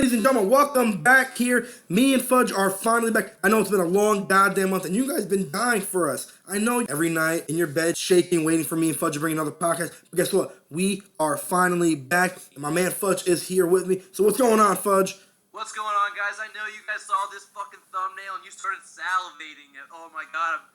Ladies and gentlemen, welcome back here. Me and Fudge are finally back. I know it's been a long goddamn month, and you guys been dying for us. I know every night in your bed, shaking, waiting for me and Fudge to bring another podcast. But guess what? We are finally back, and my man Fudge is here with me. So what's going on, Fudge? What's going on, guys? I know you guys saw this fucking thumbnail and you started salivating it. Oh my god, I'm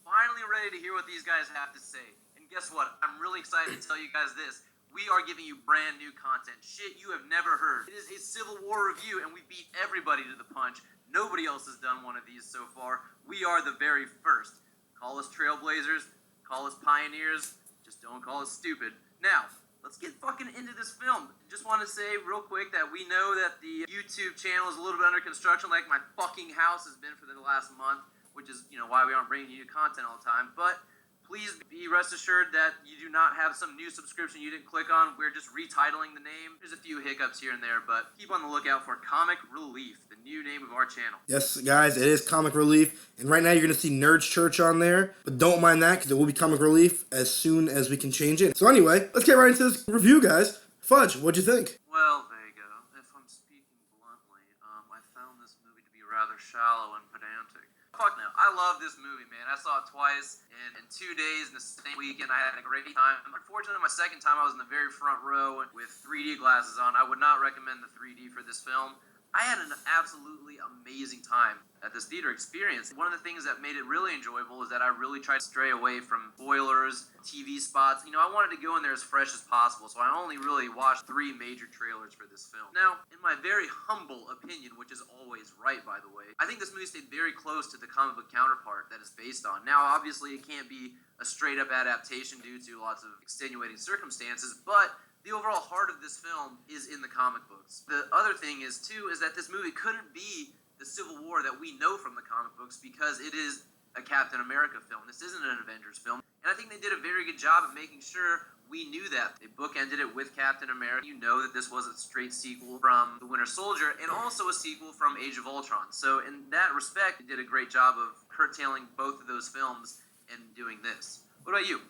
finally ready to hear what these guys have to say. And guess what? I'm really excited to tell you guys this. We are giving you brand new content. Shit you have never heard. It is a Civil War review, and we beat everybody to the punch. Nobody else has done one of these so far. We are the very first. Call us trailblazers, call us pioneers, just don't call us stupid. Now, let's get fucking into this film. Just want to say real quick that we know that the YouTube channel is a little bit under construction, like my fucking house has been for the last month, which is, why we aren't bringing you new content all the time. But please be rest assured that you do not have some new subscription you didn't click on. We're just retitling the name. There's a few hiccups here and there, but keep on the lookout for Comic Relief, the new name of our channel. Yes, guys, it is Comic Relief. And right now you're going to see Nerds Church on there. But don't mind that, because it will be Comic Relief as soon as we can change it. So anyway, let's get right into this review, guys. Fudge, what'd you think? Well, Vega, if I'm speaking bluntly, I found this movie to be rather shallow and pedantic. Fuck no. I love this movie, man. I saw it twice in 2 days in the same weekend. I had a great time. Unfortunately, my second time I was in the very front row with 3D glasses on. I would not recommend the 3D for this film. I had an absolutely amazing time at this theater experience. One of the things that made it really enjoyable is that I really tried to stray away from spoilers, TV spots. I wanted to go in there as fresh as possible, so I only really watched 3 major trailers for this film. Now, in my very humble opinion, which is always right, by the way, I think this movie stayed very close to the comic book counterpart that it's based on. Now, obviously, it can't be a straight-up adaptation due to lots of extenuating circumstances, but the overall heart of this film is in the comic books. The other thing is, too, is that this movie couldn't be the Civil War that we know from the comic books because it is a Captain America film. This isn't an Avengers film. And I think they did a very good job of making sure we knew that. They bookended it with Captain America. You know that this was a straight sequel from The Winter Soldier and also a sequel from Age of Ultron. So in that respect, they did a great job of curtailing both of those films and doing this. What about you?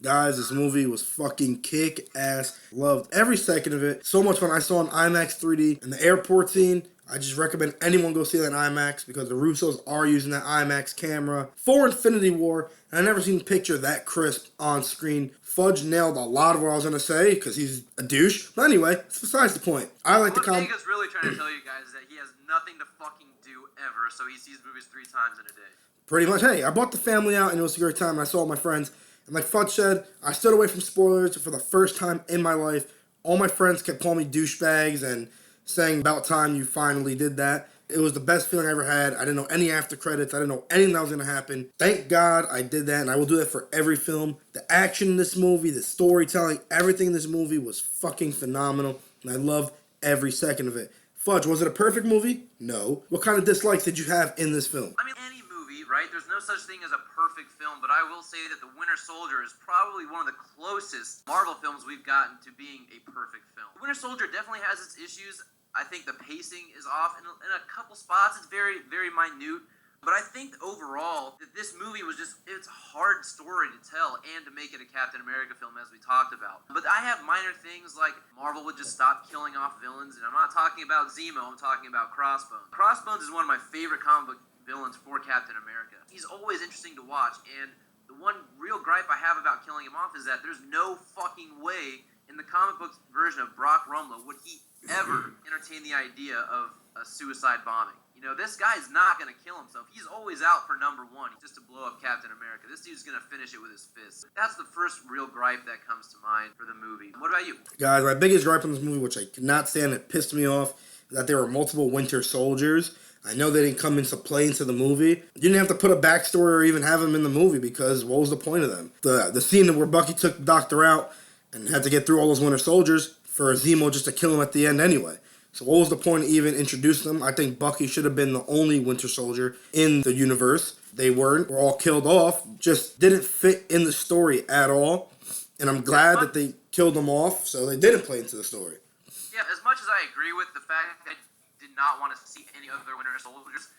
Guys, this movie was fucking kick-ass. Loved every second of it. So much fun. I saw an IMAX 3D and the airport scene. I just recommend anyone go see that in IMAX because the Russos are using that IMAX camera for Infinity War. And I've never seen a picture that crisp on screen. Fudge nailed a lot of what I was going to say because he's a douche. But anyway, it's besides the point. I like the comic. Vega's really trying to tell you guys that he has nothing to fucking do ever, so he sees movies 3 times in a day. Pretty much. Hey, I brought the family out and it was a great time. And I saw all my friends. And like Fudge said, I stood away from spoilers for the first time in my life. All my friends kept calling me douchebags and saying, about time you finally did that. It was the best feeling I ever had. I didn't know any after credits. I didn't know anything that was going to happen. Thank God I did that, and I will do that for every film. The action in this movie, the storytelling, everything in this movie was fucking phenomenal, and I love every second of it. Fudge, was it a perfect movie? No. What kind of dislikes did you have in this film? I mean, any movie, right? There's no such thing as a perfect film, but I will say that The Winter Soldier is probably one of the closest Marvel films we've gotten to being a perfect film. The Winter Soldier definitely has its issues. I think the pacing is off in a couple spots. It's very, very minute. But I think overall that this movie was it's a hard story to tell and to make it a Captain America film, as we talked about. But I have minor things like Marvel would just stop killing off villains. And I'm not talking about Zemo, I'm talking about Crossbones. Crossbones is one of my favorite comic book villains for Captain America. He's always interesting to watch. And the one real gripe I have about killing him off is that there's no fucking way in the comic book version of Brock Rumlow would he ever entertain the idea of a suicide bombing. This guy's not going to kill himself. He's always out for number 1, just to blow up Captain America. This dude's going to finish it with his fists. That's the first real gripe that comes to mind for the movie. What about you? Guys, my biggest gripe in this movie, which I could not stand, it pissed me off, is that there were multiple Winter Soldiers. I know they didn't come into play into the movie. You didn't have to put a backstory or even have them in the movie because what was the point of them? The scene where Bucky took the Doctor out and had to get through all those Winter Soldiers for Zemo just to kill him at the end anyway. So what was the point of even introducing them? I think Bucky should have been the only Winter Soldier in the universe. They weren't. Were all killed off. Just didn't fit in the story at all. And I'm glad that they killed them off so they didn't play into the story. Yeah, as much as I agree with the fact that I did not want to see any other Winter Soldiers,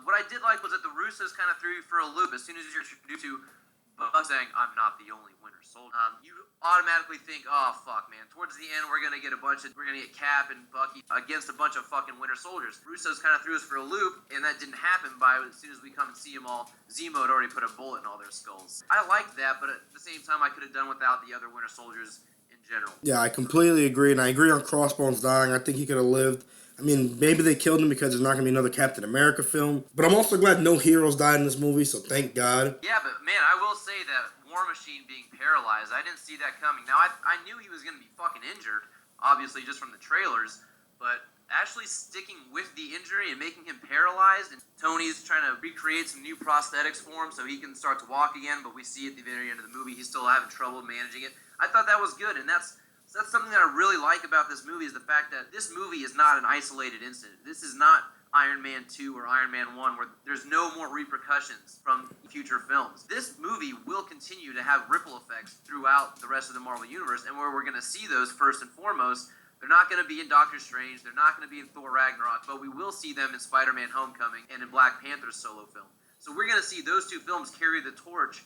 what I did like was that the Russos kind of threw you for a loop as soon as you're introduced to Buck saying, "I'm not the only Winter Soldier." You automatically think, "Oh fuck, man! Towards the end, we're gonna get Cap and Bucky against a bunch of fucking Winter Soldiers." Russo's kind of threw us for a loop, and that didn't happen. As soon as we come and see them all, Zemo had already put a bullet in all their skulls. I liked that, but at the same time, I could have done without the other Winter Soldiers in general. Yeah, I completely agree, and I agree on Crossbones dying. I think he could have lived. I mean, maybe they killed him because there's not going to be another Captain America film. But I'm also glad no heroes died in this movie, so thank God. Yeah, but man, I will say that War Machine being paralyzed, I didn't see that coming. Now, I knew he was going to be fucking injured, obviously, just from the trailers, but actually sticking with the injury and making him paralyzed, and Tony's trying to recreate some new prosthetics for him so he can start to walk again, but we see at the very end of the movie he's still having trouble managing it. I thought that was good, and that's something that I really like about this movie, is the fact that this movie is not an isolated incident. This is not Iron Man 2 or Iron Man 1 where there's no more repercussions from future films. This movie will continue to have ripple effects throughout the rest of the Marvel Universe, and where we're going to see those first and foremost, they're not going to be in Doctor Strange, they're not going to be in Thor Ragnarok, but we will see them in Spider-Man Homecoming and in Black Panther's solo film. So we're going to see those two films carry the torch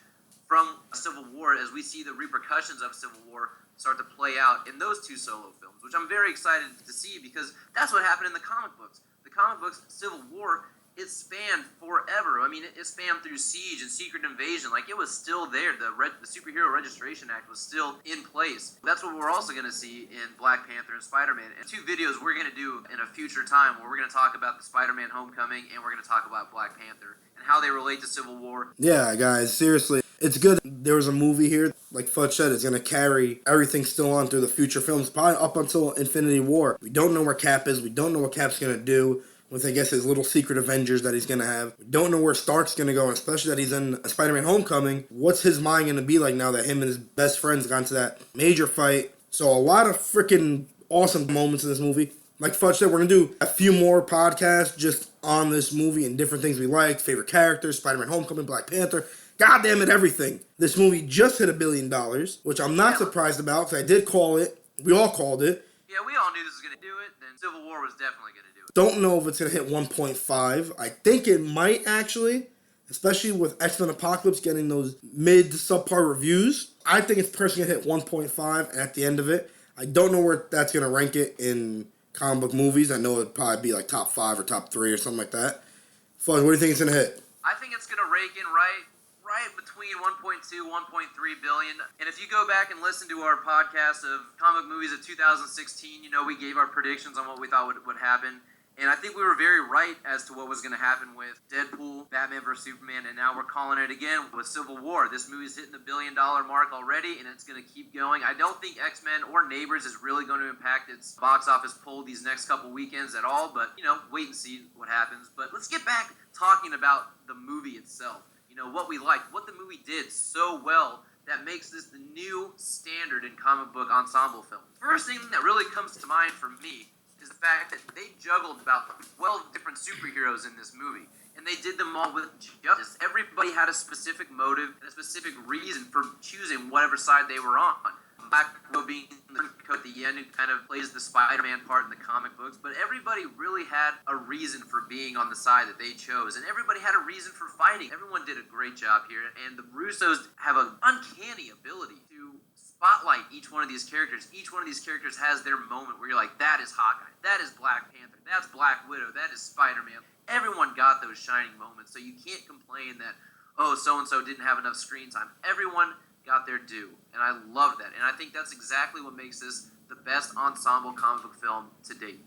from Civil War as we see the repercussions of Civil War start to play out in those two solo films, which I'm very excited to see because that's what happened in the comic books. The comic books, Civil War, it spanned forever. I mean, it spanned through Siege and Secret Invasion. Like, it was still there. The Superhero Registration Act was still in place. That's what we're also going to see in Black Panther and Spider-Man. And two videos we're going to do in a future time where we're going to talk about the Spider-Man Homecoming and we're going to talk about Black Panther and how they relate to Civil War. Yeah, guys, seriously. It's good there was a movie here, like Fudge said, it's going to carry everything still on through the future films, probably up until Infinity War. We don't know where Cap is. We don't know what Cap's going to do with, I guess, his little secret Avengers that he's going to have. We don't know where Stark's going to go, and especially that he's in Spider-Man Homecoming. What's his mind going to be like now that him and his best friends got into that major fight? So a lot of freaking awesome moments in this movie. Like Fudge said, we're going to do a few more podcasts just on this movie and different things we liked, favorite characters, Spider-Man Homecoming, Black Panther. God damn it, everything. This movie just hit $1 billion, which I'm not surprised about, because I did call it. We all called it. Yeah, we all knew this was going to do it, then Civil War was definitely going to do it. Don't know if it's going to hit 1.5. I think it might, actually, especially with X-Men Apocalypse getting those mid to subpar reviews. I think it's personally going to hit 1.5 at the end of it. I don't know where that's going to rank it in comic book movies. I know it'd probably be like top 5 or top 3 or something like that. Fuzz, what do you think it's going to hit? I think it's going to rake in right between 1.2, 1.3 billion. And if you go back and listen to our podcast of comic movies of 2016, you know, we gave our predictions on what we thought would happen. And I think we were very right as to what was going to happen with Deadpool, Batman vs. Superman, and now we're calling it again with Civil War. This movie's hitting the $1 billion mark already, and it's going to keep going. I don't think X-Men or Neighbors is really going to impact its box office pull these next couple weekends at all, but, you know, wait and see what happens. But let's get back talking about the movie itself. You know, what we liked, what the movie did so well that makes this the new standard in comic book ensemble film. First thing that really comes to mind for me is the fact that they juggled about 12 different superheroes in this movie. And they did them all with justice. Everybody had a specific motive and a specific reason for choosing whatever side they were on. Black Widow being at the end, who kind of plays the Spider-Man part in the comic books, but everybody really had a reason for being on the side that they chose, and everybody had a reason for fighting. Everyone did a great job here, and the Russos have an uncanny ability to spotlight each one of these characters. Each one of these characters has their moment where you're like, that is Hawkeye, that is Black Panther, that's Black Widow, that is Spider-Man. Everyone got those shining moments, so you can't complain that, oh, so-and-so didn't have enough screen time. Everyone got their due, and I love that. And I think that's exactly what makes this the best ensemble comic book film to date.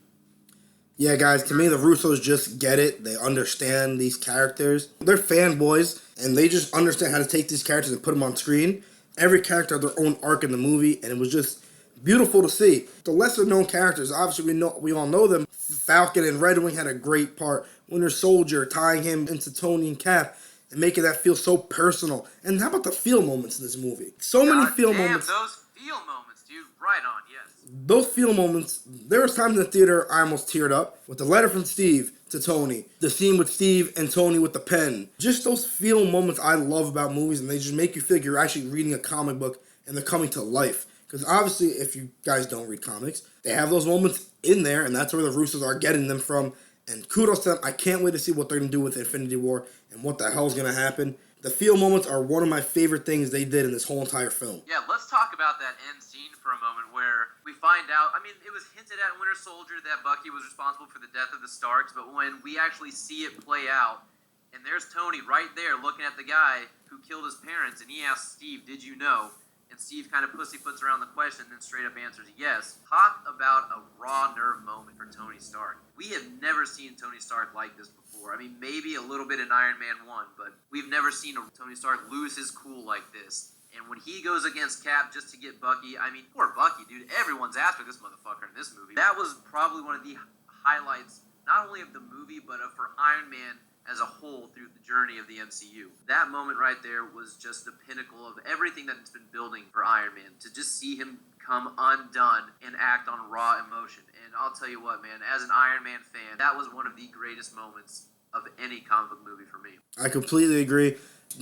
Yeah, guys, to me, the Russos just get it. They understand these characters. They're fanboys, and they just understand how to take these characters and put them on screen. Every character had their own arc in the movie, and it was just beautiful to see. The lesser-known characters, obviously, we all know them. Falcon and Red Wing had a great part. Winter Soldier, tying him into Tony and Cap, and making that feel so personal. And how about the feel moments in this movie? So many feel moments. Those feel moments, dude. Right on, yes. Those feel moments, there was times in the theater I almost teared up. With the letter from Steve to Tony, the scene with Steve and Tony with the pen. Just those feel moments I love about movies, and they just make you feel like you're actually reading a comic book and they're coming to life. Because obviously, if you guys don't read comics, they have those moments in there, and that's where the Russos are getting them from. And kudos to them. I can't wait to see what they're going to do with Infinity War and what the hell's going to happen. The feel moments are one of my favorite things they did in this whole entire film. Yeah, let's talk about that end scene for a moment where we find out, I mean, it was hinted at in Winter Soldier that Bucky was responsible for the death of the Starks, but when we actually see it play out, and there's Tony right there looking at the guy who killed his parents, and he asks Steve, did you know? And Steve kind of pussyfoots around the question and then straight up answers yes. Talk about a raw nerve moment for Tony Stark. We have never seen Tony Stark like this before. I mean, maybe a little bit in Iron Man 1, but we've never seen Tony Stark lose his cool like this. And when he goes against Cap just to get Bucky, I mean, poor Bucky, dude. Everyone's after this motherfucker in this movie. That was probably one of the highlights, not only of the movie, but for Iron Man as a whole through the journey of the MCU. That moment right there was just the pinnacle of everything that's been building for Iron Man. To just see him come undone and act on raw emotion. And I'll tell you what, man, as an Iron Man fan, that was one of the greatest moments of any comic book movie for me. I completely agree.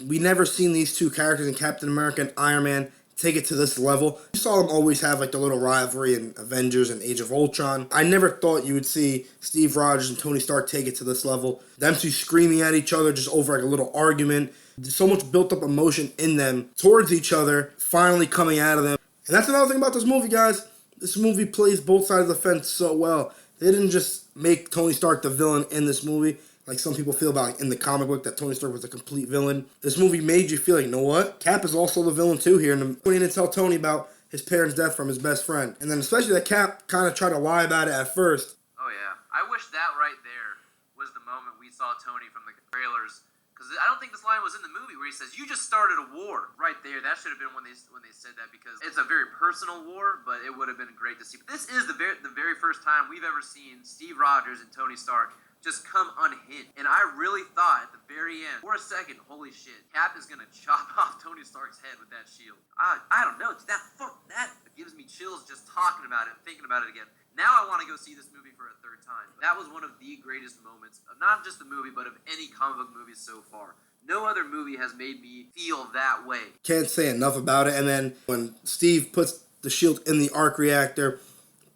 We never seen these two characters in Captain America and Iron Man take it to this level. You saw them always have like the little rivalry in Avengers and Age of Ultron. I never thought you would see Steve Rogers and Tony Stark take it to this level. Them two screaming at each other just over like a little argument. There's so much built up emotion in them towards each other, finally coming out of them. And that's another thing about this movie, guys. This movie plays both sides of the fence so well. They didn't just make Tony Stark the villain in this movie, like some people feel about in the comic book that Tony Stark was a complete villain. This movie made you feel like, you know what? Cap is also the villain too here. And when he didn't tell Tony about his parents' death from his best friend. And then especially that Cap kind of tried to lie about it at first. Oh, yeah. I wish that right there was the moment we saw Tony from the trailers. Because I don't think this line was in the movie where he says, you just started a war. Right there. That should have been when they said that, because it's a very personal war, but it would have been great to see. But this is the very first time we've ever seen Steve Rogers and Tony Stark just come unhinged. And I really thought at the very end, for a second, holy shit, Cap is going to chop off Tony Stark's head with that shield. I don't know. That gives me chills just talking about it, thinking about it again. Now I want to go see this movie for a third time. That was one of the greatest moments of not just the movie, but of any comic book movie so far. No other movie has made me feel that way. Can't say enough about it. And then when Steve puts the shield in the arc reactor,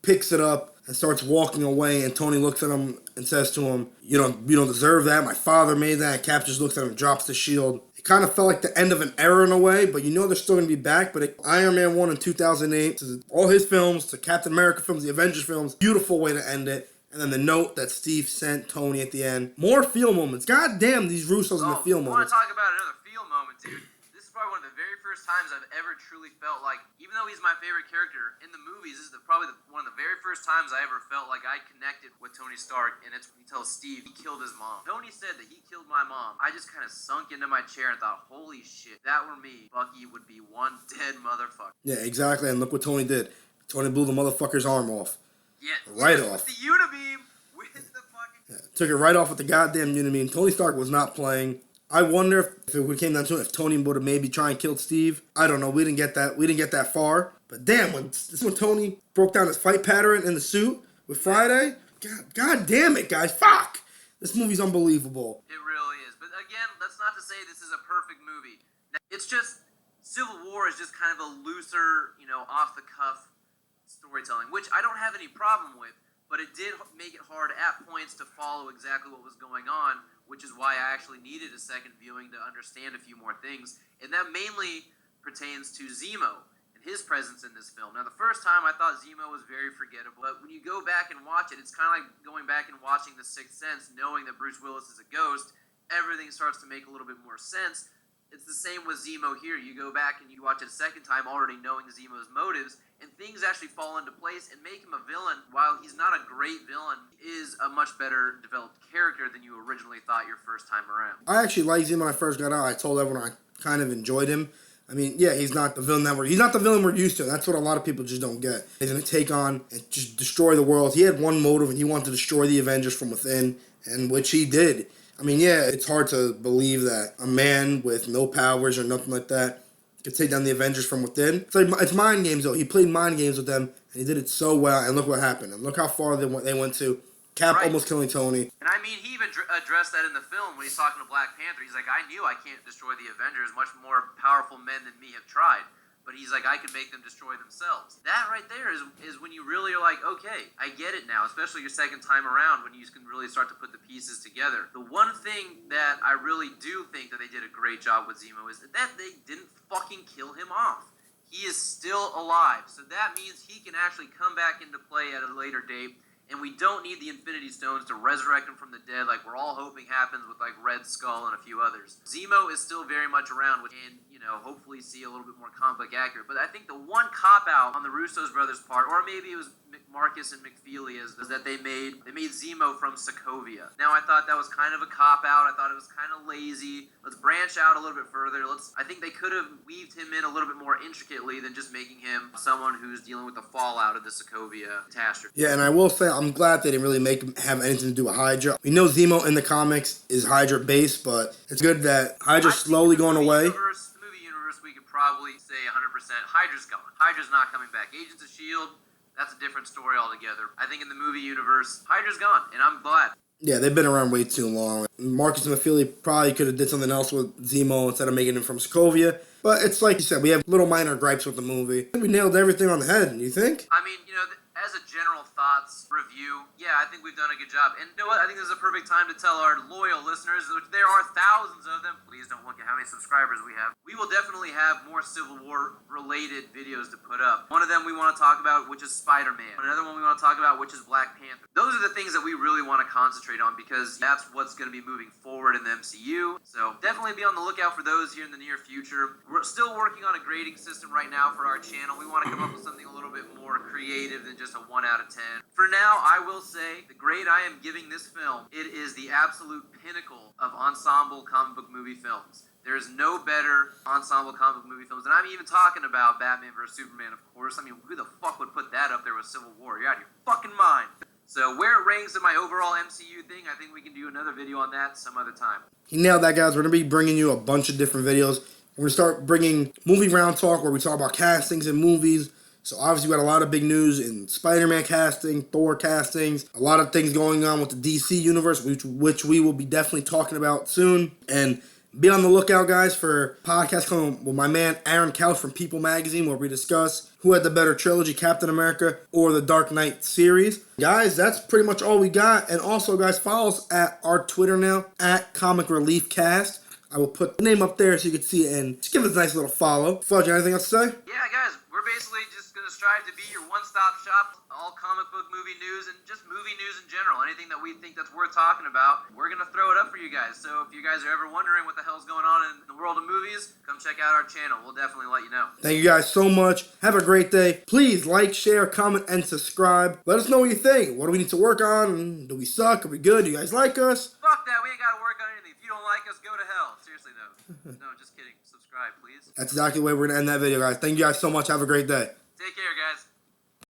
picks it up, and starts walking away, and Tony looks at him and says to him, you don't deserve that. My father made that. And Cap just looks at him and drops the shield. It kind of felt like the end of an era in a way, but you know they're still going to be back. But Iron Man 1 in 2008, all his films, the Captain America films, the Avengers films, beautiful way to end it. And then the note that Steve sent Tony at the end. More feel moments. God damn, these Russos in the feel moments. I want to talk about another feel moment, dude. This is probably one of the very first times I've ever truly felt like, even though he's my favorite character in the movies, this is probably one of the very first times I ever felt like I connected with Tony Stark, and it's when he tells Steve he killed his mom. Tony said that he killed my mom. I just kind of sunk into my chair and thought, holy shit, if that were me, Bucky would be one dead motherfucker. Yeah, exactly, and look what Tony did. Tony blew the motherfucker's arm off. Yeah, right off. With the Unibeam, with the fucking... Yeah, took it right off with the goddamn Unibeam. Tony Stark was not playing. I wonder if it came down to it, if Tony would have maybe tried and killed Steve. I don't know. We didn't get that far. But damn, when Tony broke down his fight pattern in the suit with Friday, God damn it, guys. Fuck! This movie's unbelievable. It really is. But again, that's not to say this is a perfect movie. It's just, Civil War is just kind of a looser, off-the-cuff storytelling, which I don't have any problem with, but it did make it hard at points to follow exactly what was going on, which is why I actually needed a second viewing to understand a few more things. And that mainly pertains to Zemo and his presence in this film. Now, the first time I thought Zemo was very forgettable, but when you go back and watch it, it's kind of like going back and watching The Sixth Sense, knowing that Bruce Willis is a ghost. Everything starts to make a little bit more sense. It's the same with Zemo here. You go back and you watch it a second time already knowing Zemo's motives, and things actually fall into place and make him a villain. While he's not a great villain, he is a much better developed character than you originally thought your first time around. I actually liked him when I first got out. I told everyone I kind of enjoyed him. I mean, yeah, he's not the villain we're used to. That's what a lot of people just don't get. He's going to take on and just destroy the world. He had one motive, and he wanted to destroy the Avengers from within, and which he did. I mean, yeah, it's hard to believe that a man with no powers or nothing like that could take down the Avengers from within. It's mind games, though. He played mind games with them, and he did it so well, and look what happened. And look how far they went to. Cap almost killing Tony. And I mean, he even addressed that in the film when he's talking to Black Panther. He's like, I knew I can't destroy the Avengers. Much more powerful men than me have tried. but he's like, I can make them destroy themselves. That right there is when you really are like, okay, I get it now, especially your second time around when you can really start to put the pieces together. The one thing that I really do think that they did a great job with Zemo is that they didn't fucking kill him off. He is still alive, so that means he can actually come back into play at a later date, and we don't need the Infinity Stones to resurrect him from the dead like we're all hoping happens with like Red Skull and a few others. Zemo is still very much around, and hopefully see a little bit more comic book accurate. But I think the one cop out on the Russo's brothers' part, or maybe it was Marcus and McFeely, is that they made Zemo from Sokovia. Now I thought that was kind of a cop out. I thought it was kind of lazy. Let's branch out a little bit further. I think they could have weaved him in a little bit more intricately than just making him someone who's dealing with the fallout of the Sokovia catastrophe. Yeah, and I will say I'm glad they didn't really make him have anything to do with Hydra. We know Zemo in the comics is Hydra based, but it's good that Hydra's slowly going away. The movie universe, we could probably say 100% Hydra's gone. Hydra's not coming back. Agents of S.H.I.E.L.D., that's a different story altogether. I think in the movie universe, Hydra's gone, and I'm glad. Yeah, they've been around way too long. Marcus and McFeely probably could have did something else with Zemo instead of making him from Sokovia. But it's like you said, we have little minor gripes with the movie. We nailed everything on the head, you think? I mean, as a general thoughts review, yeah, I think we've done a good job. And you know what? I think this is a perfect time to tell our loyal listeners, which there are thousands of them. Please don't look at how many subscribers we have. We will definitely have more Civil War related videos to put up. One of them we want to talk about, which is Spider-Man. Another one we want to talk about, which is Black Panther. Those are the things that we really want to concentrate on because that's what's going to be moving forward in the MCU. So definitely be on the lookout for those here in the near future. We're still working on a grading system right now for our channel. We want to come up with something a little bit more creative than just a 1 out of 10. For now, I will say the grade I am giving this film, it is the absolute pinnacle of ensemble comic book movie films. There is no better ensemble comic book movie films. And I'm even talking about Batman vs. Superman, of course. I mean, who the fuck would put that up there with Civil War? You're out of your fucking mind. So where it ranks in my overall MCU thing, I think we can do another video on that some other time. He nailed that, guys. We're going to be bringing you a bunch of different videos. We're going to start bringing movie round talk where we talk about castings in movies. So obviously we got a lot of big news in Spider-Man casting, Thor castings, a lot of things going on with the DC universe, which we will be definitely talking about soon. And be on the lookout, guys, for podcasts coming with my man Aaron Couch from People Magazine, where we discuss who had the better trilogy, Captain America or the Dark Knight series. Guys, that's pretty much all we got. And also, guys, follow us at our Twitter now, at Comic Relief Cast. I will put the name up there so you can see it and just give us a nice little follow. Fudge, anything else to say? Yeah, guys, we're basically just going to strive to be your one-stop shop, all comic book movie news and just movie news in general. Anything that we think that's worth talking about, we're going to throw it up for you guys. So if you guys are ever wondering what the hell's going on in the world of movies, come check out our channel. We'll definitely let you know. Thank you guys so much. Have a great day. Please like, share, comment, and subscribe. Let us know what you think. What do we need to work on? Do we suck? Are we good? Do you guys like us? Fuck that. We ain't got to work on anything. If you don't like us, go to hell. Seriously, though. No, just kidding. Subscribe, please. That's exactly the way we're going to end that video, guys. Thank you guys so much. Have a great day. Take care, guys.